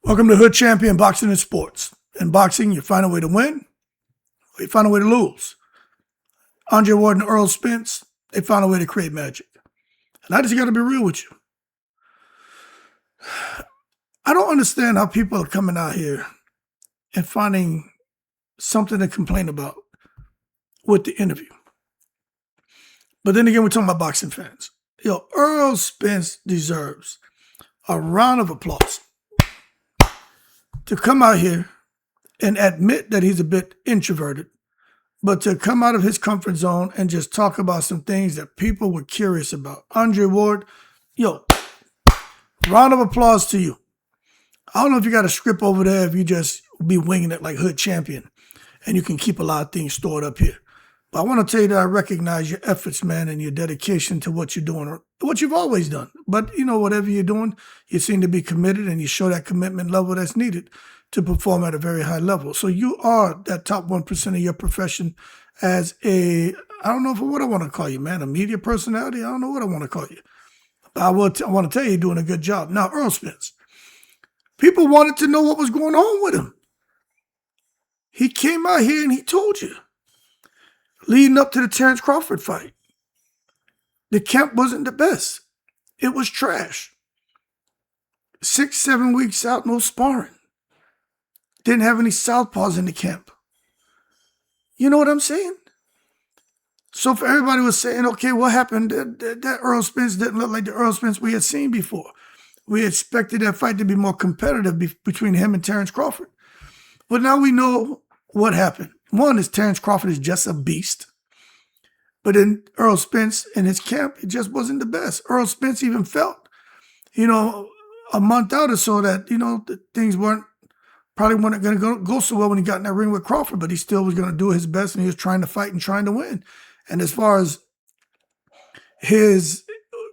Welcome to Hood Champion Boxing and Sports. In boxing, you find a way to win, or you find a way to lose. Andre Ward and Errol Spence, they found a way to create magic. And I just got to be real with you. I don't understand how people are coming out here and finding something to complain about with the interview. But then again, we're talking about boxing fans. Errol Spence deserves a round of applause to come out here and admit that he's a bit introverted, but to come out of his comfort zone and just talk about some things that people were curious about. Andre Ward, round of applause to you. I don't know if you got a script over there, if you just be winging it like Hood Champion, and you can keep a lot of things stored up here. But I want to tell you that I recognize your efforts, man, and your dedication to what you're doing, what you've always done. But, whatever you're doing, you seem to be committed, and you show that commitment level that's needed to perform at a very high level. So you are that top 1% of your profession as I don't know what I want to call you, man, a media personality? I don't know what I want to call you. But I want to tell you, you're doing a good job. Now, Errol Spence, people wanted to know what was going on with him. He came out here and he told you. Leading up to the Terrence Crawford fight, the camp wasn't the best. It was trash. 6-7 weeks out, no sparring. Didn't have any southpaws in the camp. You know what I'm saying? So for everybody was saying, okay, what happened? That Errol Spence didn't look like the Errol Spence we had seen before. We expected that fight to be more competitive between him and Terrence Crawford. But now we know what happened. One is Terrence Crawford is just a beast. But then Errol Spence in his camp, it just wasn't the best. Errol Spence even felt, a month out or so that, things probably weren't going to go so well when he got in that ring with Crawford, but he still was going to do his best, and he was trying to fight and trying to win. And as far as his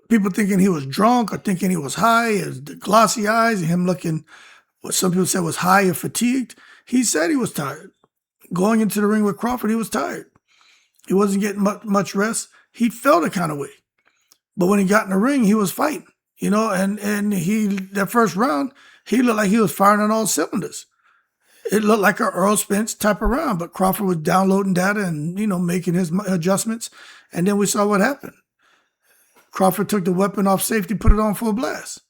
people thinking he was drunk or thinking he was high, the glossy eyes, and him looking what some people said was high or fatigued, he said he was tired. Going into the ring with Crawford, he was tired. He wasn't getting much rest. He felt a kind of way. But when he got in the ring, he was fighting, and that first round, he looked like he was firing on all cylinders. It looked like an Errol Spence type of round, but Crawford was downloading data and, making his adjustments. And then we saw what happened. Crawford took the weapon off safety, put it on full blast.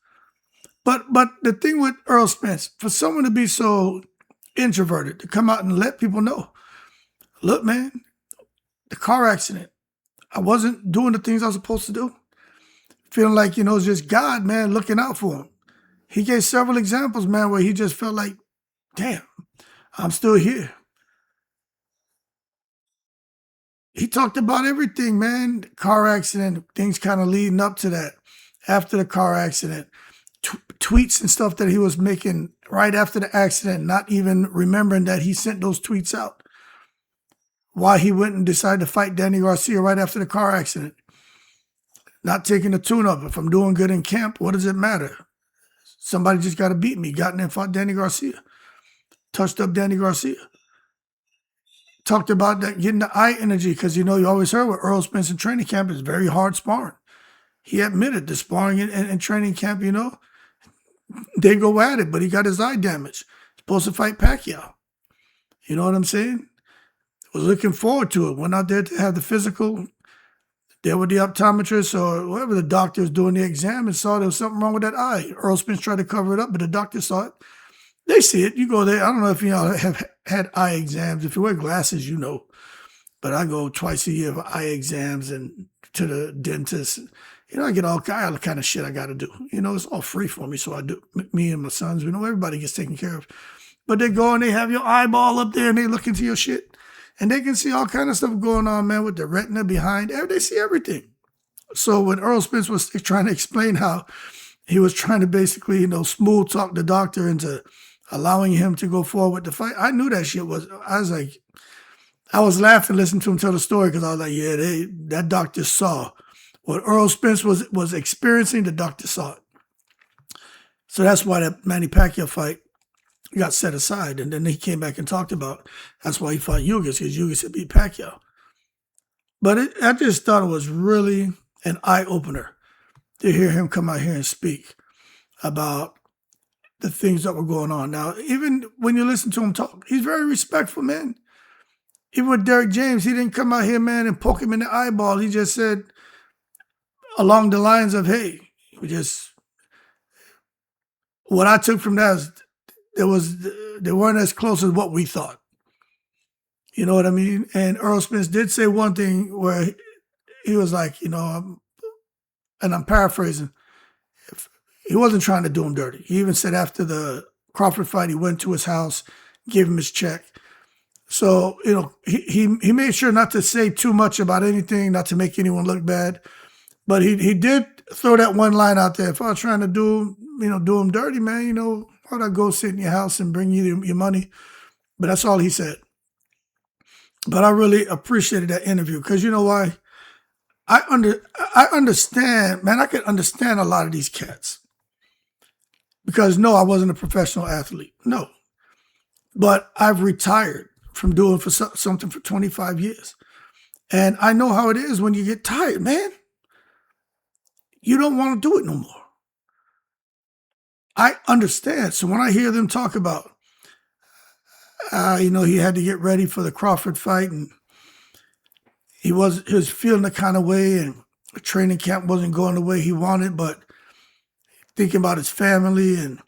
But the thing with Errol Spence, for someone to be so introverted, to come out and let people know, look, man, the car accident, I wasn't doing the things I was supposed to do. Feeling like, it's just God, man, looking out for him. He gave several examples, man, where he just felt like, damn, I'm still here. He talked about everything, man. The car accident, things kind of leading up to that. After the car accident, tweets and stuff that he was making right after the accident, not even remembering that he sent those tweets out. Why he went and decided to fight Danny Garcia right after the car accident. Not taking the tune-up. If I'm doing good in camp, what does it matter? Somebody just got to beat me. Got in there and fought Danny Garcia. Touched up Danny Garcia. Talked about that, getting the eye energy, because, you always heard with Errol Spence in training camp is very hard sparring. He admitted the sparring in training camp, they go at it, but he got his eye damaged. Supposed to fight Pacquiao. You know what I'm saying? Was looking forward to it. Went out there to have the physical. There with the optometrist or whoever the doctor was doing the exam and saw there was something wrong with that eye. Earl Spence tried to cover it up, but the doctor saw it. They see it. You go there. I don't know if you have had eye exams. If you wear glasses, But I go twice a year for eye exams and to the dentist. I get all kind of shit I got to do. It's all free for me, so I do. Me and my sons, everybody gets taken care of. But they go and they have your eyeball up there and they look into your shit. And they can see all kind of stuff going on, man, with the retina behind. They see everything. So when Errol Spence was trying to explain how he was trying to basically, smooth talk the doctor into allowing him to go forward with the fight, I knew that shit was, I was laughing listening to him tell the story because I was like, yeah, that doctor saw what Errol Spence was experiencing, the doctor saw it. So that's why that Manny Pacquiao fight got set aside. And then he came back and talked about that's why he fought Ugas, because Ugas had beat Pacquiao. But I just thought it was really an eye-opener to hear him come out here and speak about the things that were going on. Now, even when you listen to him talk, he's very respectful, man. Even with Derrick James, he didn't come out here, man, and poke him in the eyeball. He just said along the lines of, hey, we just, what I took from that is they weren't as close as what we thought. You know what I mean? And Errol Spence did say one thing where he was like, and I'm paraphrasing, he wasn't trying to do him dirty. He even said after the Crawford fight, he went to his house, gave him his check. So, he made sure not to say too much about anything, not to make anyone look bad. But he did throw that one line out there. If I was trying to do him dirty, man, why'd I go sit in your house and bring you your money? But that's all he said. But I really appreciated that interview because you know why? I understand, man. I could understand a lot of these cats because no, I wasn't a professional athlete, no, but I've retired from doing something for 25 years, and I know how it is when you get tired, man. You don't want to do it no more. I understand. So when I hear them talk about, he had to get ready for the Crawford fight, and he was feeling the kind of way, and the training camp wasn't going the way he wanted, but thinking about his family and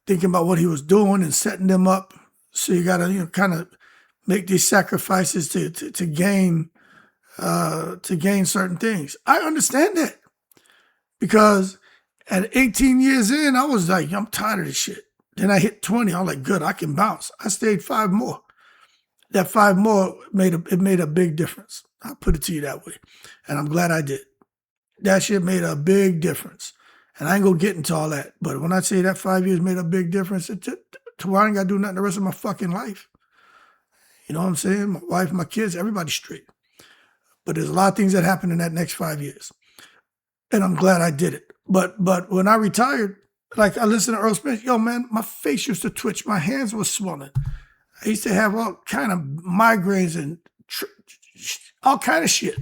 thinking about what he was doing and setting them up. So you got to kind of make these sacrifices to gain certain things. I understand that because at 18 years in, I was like, I'm tired of this shit. Then I hit 20. I was like, good, I can bounce. I stayed 5 more. That 5 more made a big difference. I'll put it to you that way. And I'm glad I did. That shit made a big difference. And I ain't gonna get into all that. But when I say that 5 years made a big difference, to where I ain't gotta do nothing the rest of my fucking life. You know what I'm saying? My wife, my kids, everybody's straight. But there's a lot of things that happened in that next 5 years. And I'm glad I did it. But when I retired, like I listened to Errol Spence, yo, man, my face used to twitch. My hands were swollen. I used to have all kind of migraines and all kind of shit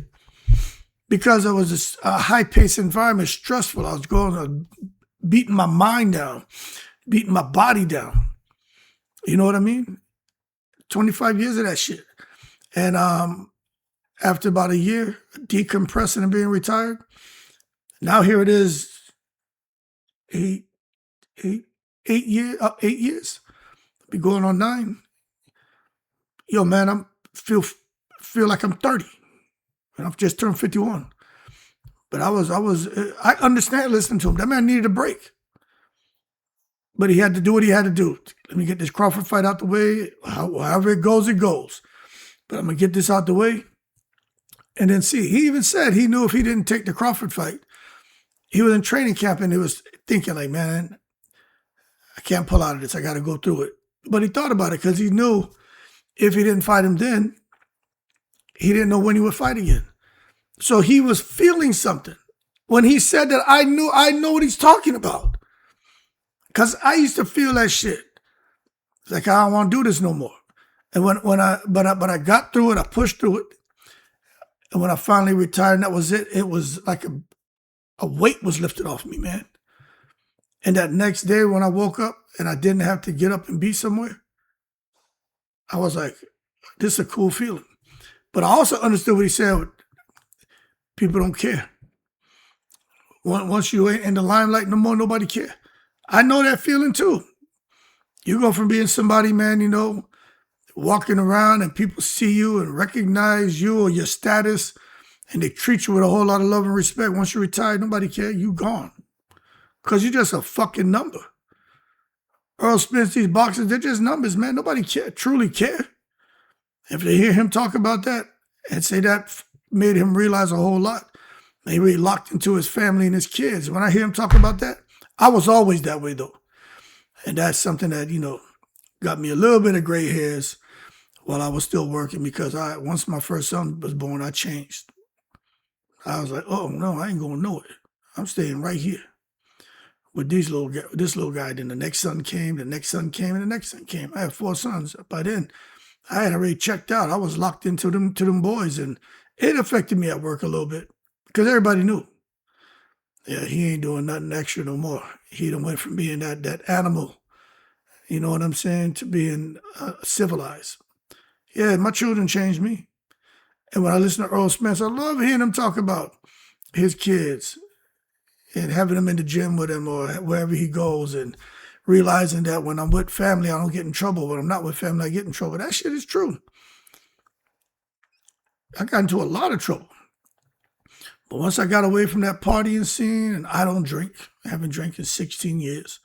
because it was a high-paced environment, stressful. I was beating my mind down, beating my body down. You know what I mean? 25 years of that shit. And after about a year, decompressing and being retired, now here it is, 8 years. Be going on 9. Yo, man, I feel like I'm 30, and I've just turned 51. But I understand listening to him. That man needed a break, but he had to do what he had to do. Let me get this Crawford fight out the way. However it goes, it goes. But I'm gonna get this out the way, and then see. He even said he knew if he didn't take the Crawford fight, he was in training camp and he was thinking like, man, I can't pull out of this. I got to go through it. But he thought about it because he knew if he didn't fight him then, he didn't know when he would fight again. So he was feeling something. When he said that, I know what he's talking about. Because I used to feel that shit. It's like, I don't want to do this no more. And but I got through it, I pushed through it. And when I finally retired, and that was it. It was like a weight was lifted off me, man. And that next day when I woke up and I didn't have to get up and be somewhere, I was like, this is a cool feeling. But I also understood what he said. People don't care. Once you ain't in the limelight no more, nobody care. I know that feeling too. You go from being somebody, man, walking around and people see you and recognize you or your status and they treat you with a whole lot of love and respect. Once you retire, nobody care. You gone. Because you're just a fucking number. Errol Spence, these boxers, they're just numbers, man. Nobody truly care. If they hear him talk about that and say that made him realize a whole lot, maybe he locked into his family and his kids. When I hear him talk about that, I was always that way, though. And that's something that, got me a little bit of gray hairs while I was still working because once my first son was born, I changed. I was like, oh, no, I ain't going nowhere. I'm staying right here with this little guy. Then the next son came, and the next son came. I had 4 sons. By then, I had already checked out. I was locked into them boys, and it affected me at work a little bit because everybody knew. Yeah, he ain't doing nothing extra no more. He done went from being that animal, you know what I'm saying, to being civilized. Yeah, my children changed me. And when I listen to Earl Spence, I love hearing him talk about his kids and having them in the gym with him or wherever he goes and realizing that when I'm with family, I don't get in trouble. When I'm not with family, I get in trouble. That shit is true. I got into a lot of trouble. But once I got away from that partying scene, and I don't drink, I haven't drank in 16 years.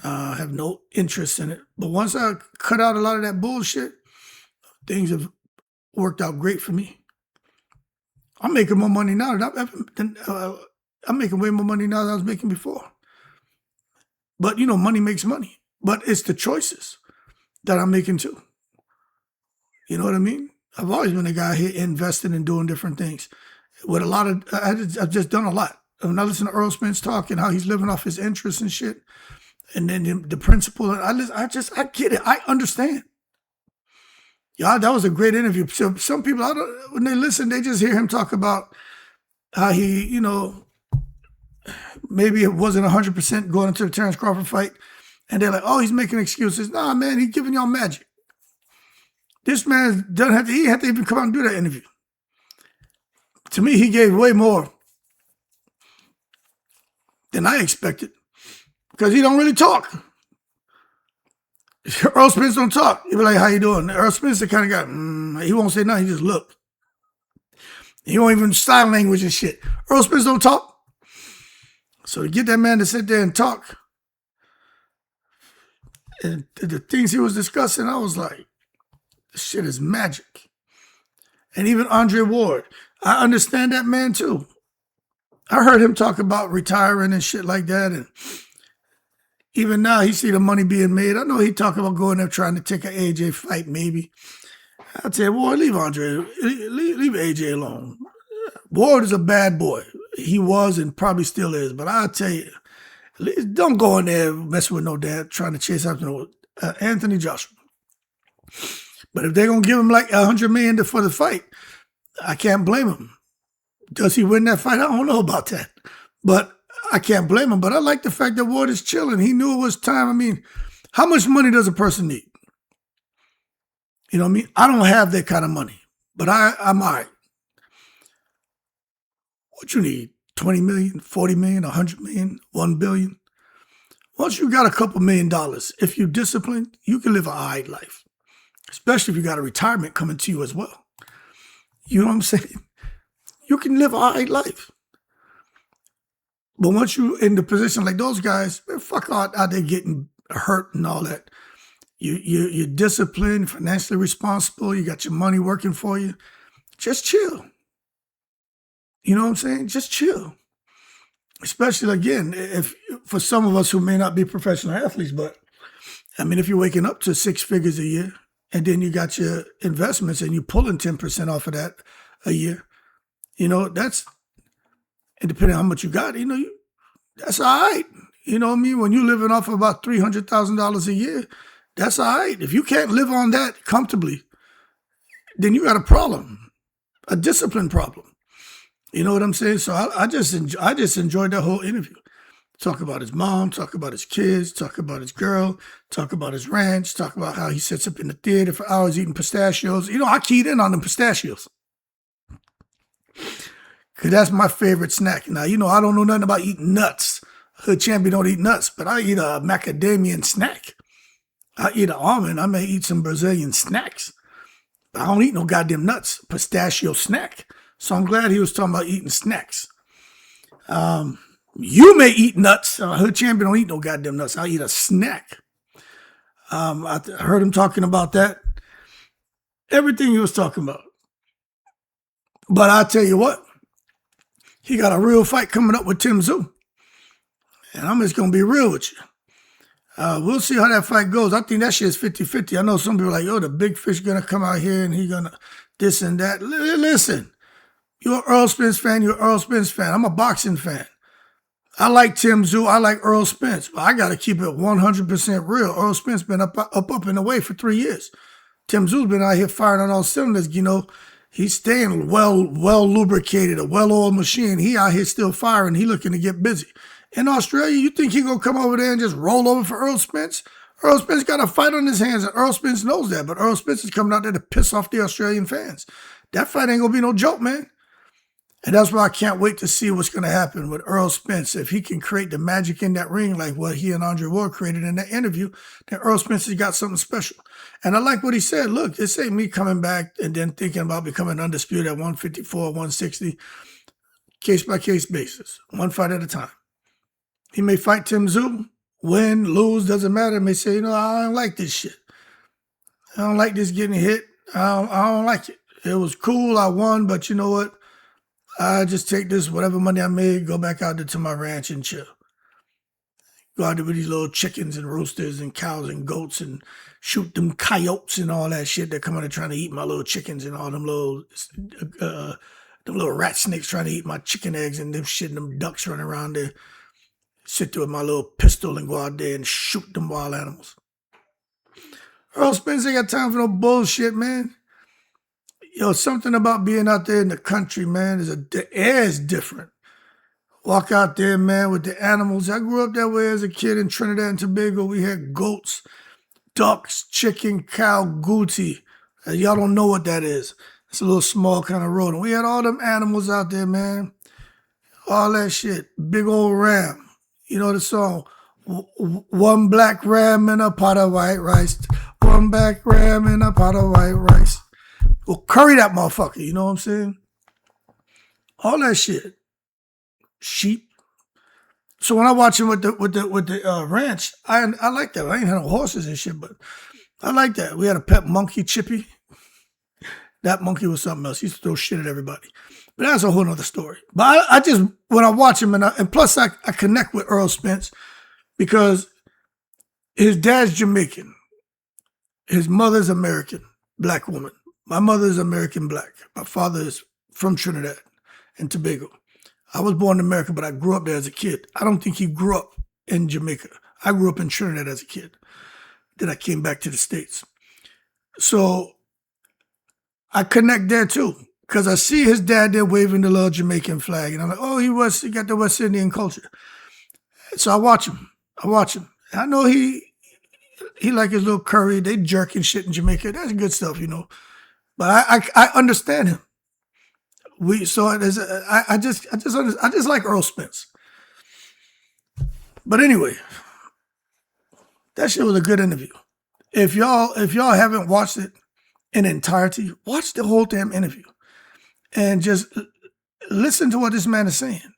I have no interest in it. But once I cut out a lot of that bullshit, things have worked out great for me. I'm making more money now I'm making way more money now than I was making before. But money makes money. But it's the choices that I'm making too. You know what I mean? I've always been a guy here investing and doing different things. With a lot of, I've just done a lot. When I listen to Errol Spence talk and how he's living off his interests and shit, and then the principle, I get it. I understand. Yeah, that was a great interview. So some people, when they listen, they just hear him talk about how he, maybe it wasn't 100% going into the Terrence Crawford fight. And they're like, oh, he's making excuses. Nah, man, he's giving y'all magic. This man he had to even come out and do that interview. To me, he gave way more than I expected because he don't really talk. Errol Spence don't talk. He'll be like, how you doing? Errol Spence the kind of guy, he won't say nothing. He just look. He won't even sign language and shit. Errol Spence don't talk. So to get that man to sit there and talk, and the things he was discussing, I was like, this shit is magic. And even Andre Ward, I understand that man too. I heard him talk about retiring and shit like that. And even now, he see the money being made. I know he talk about going there trying to take an AJ fight, maybe. I tell you, boy, leave Andre, leave AJ alone. Ward is a bad boy. He was and probably still is. But I'll tell you, don't go in there messing with no dad, trying to chase after Anthony Joshua. But if they're going to give him like $100 million for the fight, I can't blame him. Does he win that fight? I don't know about that. But I can't blame him. But I like the fact that Ward is chilling. He knew it was time. I mean, how much money does a person need? You know what I mean? I don't have that kind of money. But I'm all right. What you need? 20 million, 40 million, 100 million, 1 billion? Once you got a couple $1 million, if you're disciplined, you can live an all right life. Especially if you got a retirement coming to you as well. You know what I'm saying? You can live an all right life. But once you're in the position like those guys, man, fuck out there getting hurt and all that. You're disciplined, financially responsible. You got your money working for you. Just chill. You know what I'm saying? Just chill. Especially, again, if for some of us who may not be professional athletes, but I mean, if you're waking up to 6 figures a year and then you got your investments and you're pulling 10% off of that a year, that's, and depending on how much you got, that's all right. You know what I mean? When you're living off of about $300,000 a year, that's all right. If you can't live on that comfortably, then you got a problem, a discipline problem. You know what I'm saying? So I just enjoyed that whole interview. Talk about his mom, talk about his kids, talk about his girl, talk about his ranch, talk about how he sits up in the theater for hours eating pistachios. I keyed in on them pistachios. Because that's my favorite snack. Now, I don't know nothing about eating nuts. Hood champion don't eat nuts, but I eat a macadamian snack. I eat an almond. I may eat some Brazilian snacks. But I don't eat no goddamn nuts. Pistachio snack. So I'm glad he was talking about eating snacks. You may eat nuts. Hood champion don't eat no goddamn nuts. I eat a snack. I heard him talking about that. Everything he was talking about. But I'll tell you what. He got a real fight coming up with Tim Tszyu. And I'm just going to be real with you. We'll see how that fight goes. I think that shit is 50-50. I know some people are like, the big fish going to come out here and he going to this and that. Listen. You're an Errol Spence fan, you're an Errol Spence fan. I'm a boxing fan. I like Tim Tszyu, I like Errol Spence, but I got to keep it 100% real. Errol Spence been up and away for 3 years. Tim Tszyu been out here firing on all cylinders, He's staying well lubricated, a well-oiled machine. He out here still firing. He looking to get busy. In Australia, you think he gonna come over there and just roll over for Errol Spence? Errol Spence got a fight on his hands, and Errol Spence knows that. But Errol Spence is coming out there to piss off the Australian fans. That fight ain't gonna be no joke, man. And that's why I can't wait to see what's going to happen with Errol Spence. If he can create the magic in that ring like what he and Andre Ward created in that interview, then Errol Spence has got something special. And I like what he said. Look, this ain't me coming back and then thinking about becoming undisputed at 154, 160, case-by-case basis, one fight at a time. He may fight Tim Tszyu, win, lose, doesn't matter. He may say, I don't like this shit. I don't like this getting hit. I don't like it. It was cool, I won, but you know what? I just take this, whatever money I made, go back out there to my ranch and chill. Go out there with these little chickens and roosters and cows and goats and shoot them coyotes and all that shit that come out there trying to eat my little chickens and all them little rat snakes trying to eat my chicken eggs and them shit and them ducks running around there. Sit there with my little pistol and go out there and shoot them wild animals. Errol Spence ain't got time for no bullshit, man. Something about being out there in the country, man, the air is different. Walk out there, man, with the animals. I grew up that way as a kid in Trinidad and Tobago. We had goats, ducks, chicken, cow, goatee. Y'all don't know what that is. It's a little small kind of rodent. We had all them animals out there, man. All that shit. Big old ram. You know the song? One black ram in a pot of white rice. One black ram in a pot of white rice. Well, curry that motherfucker, you know what I'm saying? All that shit. Sheep. So when I watch him with the ranch, I like that. I ain't had no horses and shit, but I like that. We had a pet monkey, Chippy. That monkey was something else. He used to throw shit at everybody. But that's a whole nother story. But I just, when I watch him, and plus I connect with Errol Spence because his dad's Jamaican. His mother's American, black woman. My mother is American black. My father is from Trinidad and Tobago. I was born in America, but I grew up there as a kid. I don't think he grew up in Jamaica. I grew up in Trinidad as a kid. Then I came back to the States. So I connect there too, because I see his dad there waving the little Jamaican flag. And I'm like, oh, he got the West Indian culture. So I watch him. I know he like his little curry. They jerking shit in Jamaica. That's good stuff, you know. But I understand him. I just like Errol Spence. But anyway, that shit was a good interview. If y'all haven't watched it in entirety, watch the whole damn interview and just listen to what this man is saying.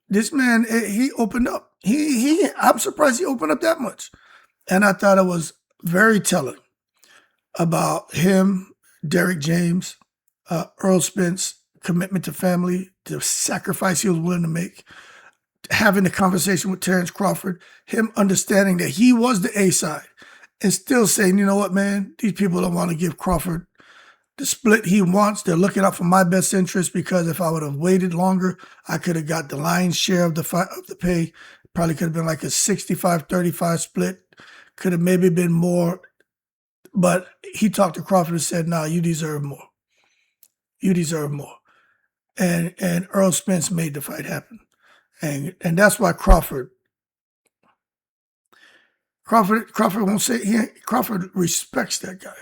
This man, he opened up. I'm surprised he opened up that much. And I thought it was very telling about him, Derrick James, Errol Spence, commitment to family, the sacrifice he was willing to make, having the conversation with Terrence Crawford, him understanding that he was the A side and still saying, you know what, man, these people don't want to give Crawford the split he wants. They're looking out for my best interest because if I would have waited longer, I could have got the lion's share of the pay. Probably could have been like a 65-35 split. Could have maybe been more. But he talked to Crawford and said, nah, you deserve more. You deserve more. And Errol Spence made the fight happen. And that's why Crawford won't say, Crawford respects that guy.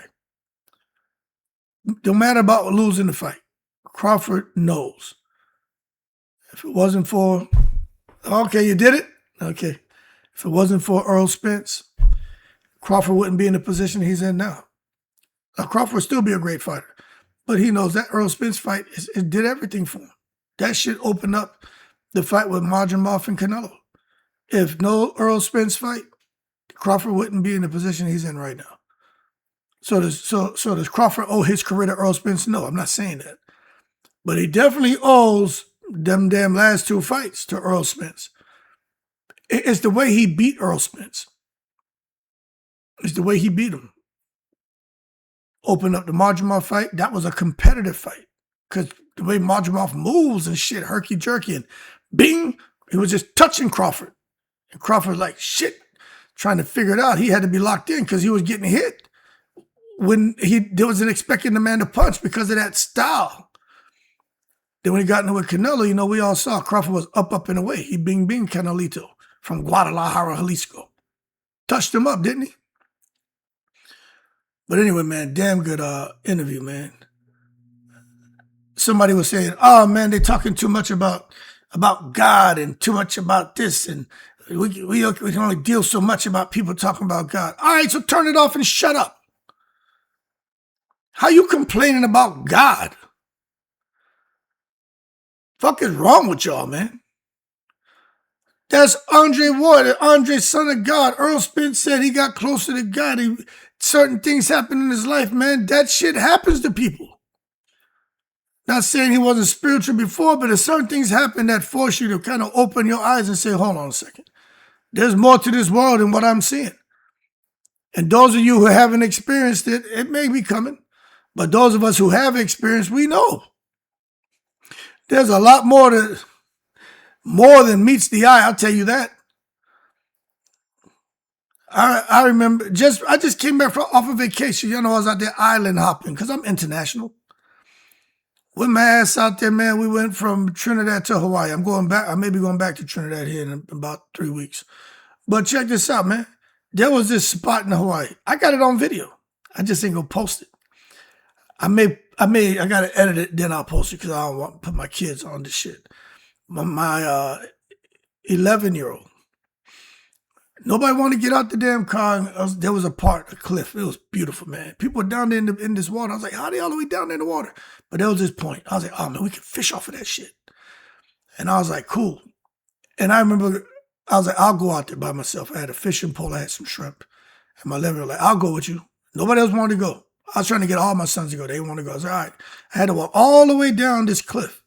No matter about losing the fight, Crawford knows. If it wasn't for, okay, you did it? Okay. If it wasn't for Errol Spence, Crawford wouldn't be in the position he's in now. Now, Crawford would still be a great fighter, but he knows that Errol Spence fight it did everything for him. That shit opened up the fight with Madrimov and Canelo. If no Errol Spence fight, Crawford wouldn't be in the position he's in right now. So does Crawford owe his career to Errol Spence? No, I'm not saying that. But he definitely owes them damn last two fights to Errol Spence. It's the way he beat Errol Spence. It's the way he beat him. Opened up the Madrimov fight. That was a competitive fight. Because the way Madrimov moves and shit, herky-jerky, and bing, he was just touching Crawford. And Crawford like, shit, trying to figure it out. He had to be locked in because he was getting hit. when he wasn't expecting the man to punch because of that style. Then when he got into with Canelo, we all saw Crawford was up and away. He bing Canelito from Guadalajara, Jalisco. Touched him up, didn't he? But anyway, man, damn good interview, man. Somebody was saying, oh, man, they're talking too much about God and too much about this. And we can only deal so much about people talking about God. All right, so turn it off and shut up. How you complaining about God? Fuck is wrong with y'all, man? That's Andre Ward, Andre, son of God. Errol Spence said he got closer to God. Certain things happen in his life, man. That shit happens to people. Not saying he wasn't spiritual before, but there's certain things happen that force you to kind of open your eyes and say, hold on a second. There's more to this world than what I'm seeing. And those of you who haven't experienced it, it may be coming. But those of us who have experienced, we know. There's a lot more than meets the eye, I'll tell you that. I remember, I just came back off of vacation. I was out there island hopping because I'm international. With my ass out there, man, we went from Trinidad to Hawaii. I'm going back. I may be going back to Trinidad here in about 3 weeks. But check this out, man. There was this spot in Hawaii. I got it on video. I just ain't gonna post it. I gotta edit it, then I'll post it because I don't want to put my kids on this shit. My 11-year-old. Nobody wanted to get out the damn car. There was a cliff. It was beautiful, man. People were down there in this water. I was like, how the hell are we down there in the water? But there was this point. I was like, oh, man, we can fish off of that shit. And I was like, cool. And I remember, I was like, I'll go out there by myself. I had a fishing pole. I had some shrimp. And my 11-year-old like, I'll go with you. Nobody else wanted to go. I was trying to get all my sons to go. They didn't want to go. I was like, all right. I had to walk all the way down this cliff.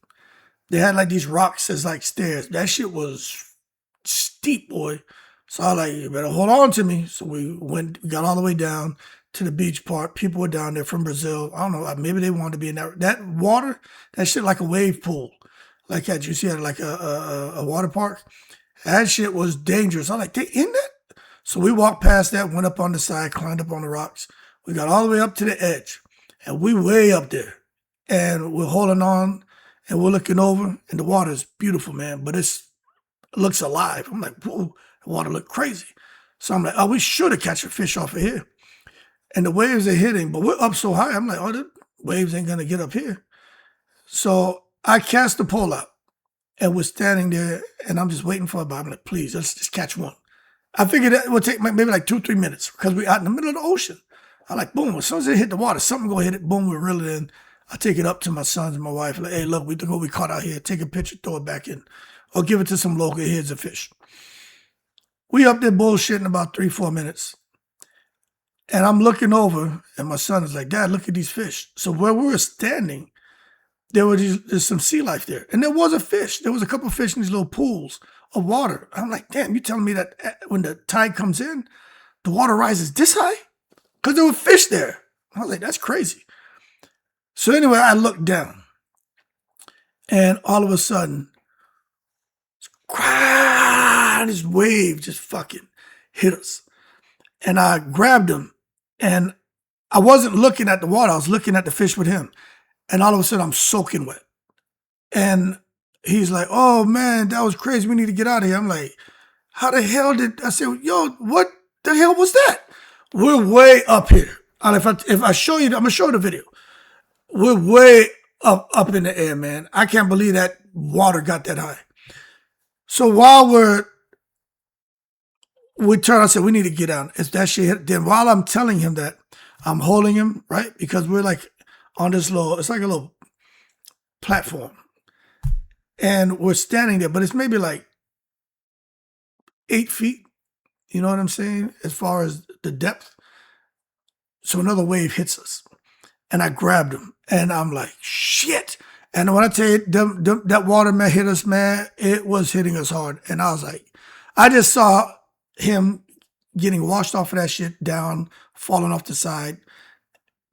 They had like these rocks as like stairs. That shit was steep, boy. So I was like, you better hold on to me. So we got all the way down to the beach part. People were down there from Brazil. I don't know, maybe they wanted to be in that water. That shit like a wave pool. Like that, you see it like a water park. That shit was dangerous. I was like, they in that? So we walked past that, went up on the side, climbed up on the rocks. We got all the way up to the edge. And we way up there. And we're holding on and we're looking over. And the water is beautiful, man. But it looks alive. I'm like, whoa. The water looked crazy. So I'm like, oh, we should have catch a fish off of here. And the waves are hitting, but we're up so high. I'm like, oh, the waves ain't going to get up here. So I cast the pole out and we're standing there and I'm just waiting for a bite. I'm like, please, let's just catch one. I figured it would take maybe like 2-3 minutes because we're out in the middle of the ocean. I'm like, boom, as soon as it hit the water, something going to hit it. Boom, we reel it in. I take it up to my sons and my wife. Like, hey, look, look what we caught out here. Take a picture, throw it back in. Or give it to some local. Here's a fish. We up there bullshitting about 3-4 minutes. And I'm looking over, and my son is like, Dad, look at these fish. So where we were standing, there's some sea life there. And there was a fish. There was a couple of fish in these little pools of water. I'm like, damn, you telling me that when the tide comes in, the water rises this high? Because there were fish there. I was like, that's crazy. So anyway, I looked down. And all of a sudden, this wave just fucking hit us. And I grabbed him and I wasn't looking at the water. I was looking at the fish with him. And all of a sudden I'm soaking wet. And he's like, oh man, that was crazy. We need to get out of here. I'm like, how the hell I said, yo, what the hell was that? We're way up here. And if I show you, I'm going to show you the video. We're way up in the air, man. I can't believe that water got that high. So while we turn, I said, we need to get down. If that shit hit, then while I'm telling him that, I'm holding him, right? Because we're like on this it's like a little platform. And we're standing there, but it's maybe like 8 feet. You know what I'm saying? As far as the depth. So another wave hits us. And I grabbed him. And I'm like, shit. And when I tell you, that water, man, hit us, man, it was hitting us hard. And I was like, I just saw him getting washed off of that shit down, falling off the side.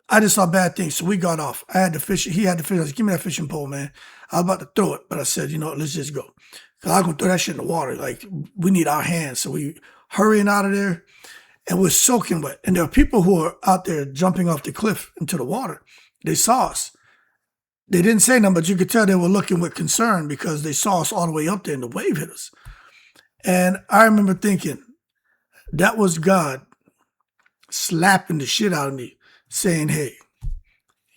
I just saw bad things. So we got off. I had the fish. He had the fish. I said, give me that fishing pole, man. I was about to throw it. But I said, you know what, let's just go. Because I was going to throw that shit in the water. Like, we need our hands. So we hurrying out of there. and we're soaking wet. And there are people who are out there jumping off the cliff into the water. They saw us. They didn't say nothing, but you could tell they were looking with concern because they saw us all the way up there and the wave hit us. And I remember thinking, that was God slapping the shit out of me, saying, hey,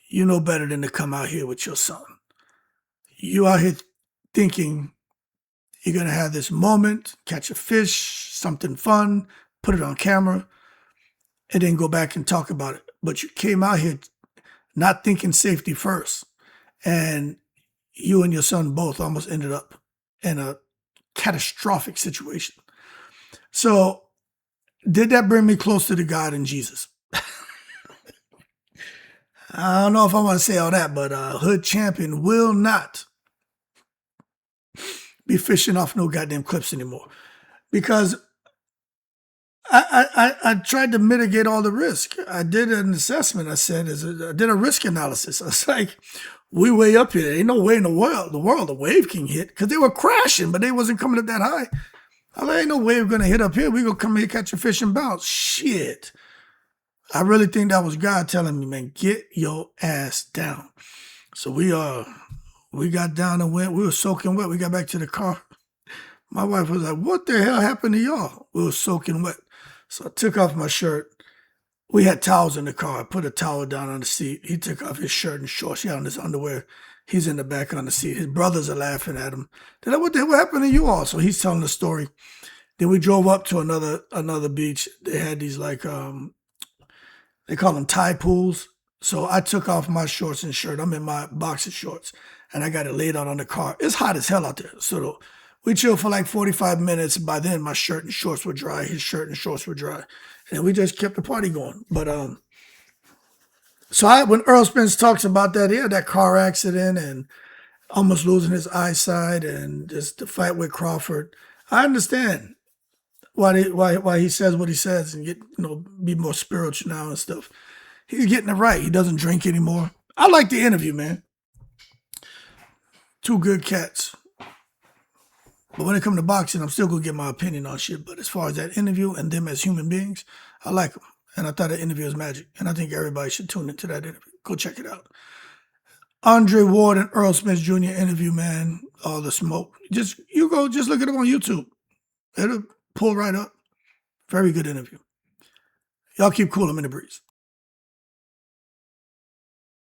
you know better than to come out here with your son. You out here thinking you're going to have this moment, catch a fish, something fun, put it on camera, and then go back and talk about it. But you came out here not thinking safety first. And you and your son both almost ended up in a catastrophic situation. So did that bring me closer to God and Jesus? I don't know if I want to say all that, but Hood Champion will not be fishing off no goddamn cliffs anymore. Because I tried to mitigate all the risk. I did an assessment. I did a risk analysis. I was like, we way up here. Ain't no way in the world a wave can hit, because they were crashing, but they wasn't coming up that high. I was like, ain't no wave gonna hit up here. We gonna come here, catch a fish and bounce. Shit. I really think that was God telling me, man, get your ass down. So we got down and went. We were soaking wet. We got back to the car. My wife was like, what the hell happened to y'all? We were soaking wet. So I took off my shirt. We had towels in the car. I put a towel down on the seat. He took off his shirt and shorts. He had on his underwear. He's in the back on the seat. His brothers are laughing at him. They're like, what the hell happened to you all? So he's telling the story. Then we drove up to another beach. They had these like, they call them tide pools. So I took off my shorts and shirt. I'm in my boxer shorts, and I got it laid out on the car. It's hot as hell out there. So we chilled for like 45 minutes. By then, my shirt and shorts were dry. His shirt and shorts were dry. And we just kept the party going. But so when Errol Spence talks about that, he had that car accident and almost losing his eyesight and just the fight with Crawford. I understand why he says what he says and be more spiritual now and stuff. He's getting it right. He doesn't drink anymore. I like the interview, man. Two good cats. But when it comes to boxing, I'm still going to get my opinion on shit. But as far as that interview and them as human beings, I like them. And I thought that interview was magic. And I think everybody should tune into that interview. Go check it out. Andre Ward and Errol Spence Jr. interview, man. All the smoke. Just look at it on YouTube. It'll pull right up. Very good interview. Y'all keep cool. I'm in the breeze.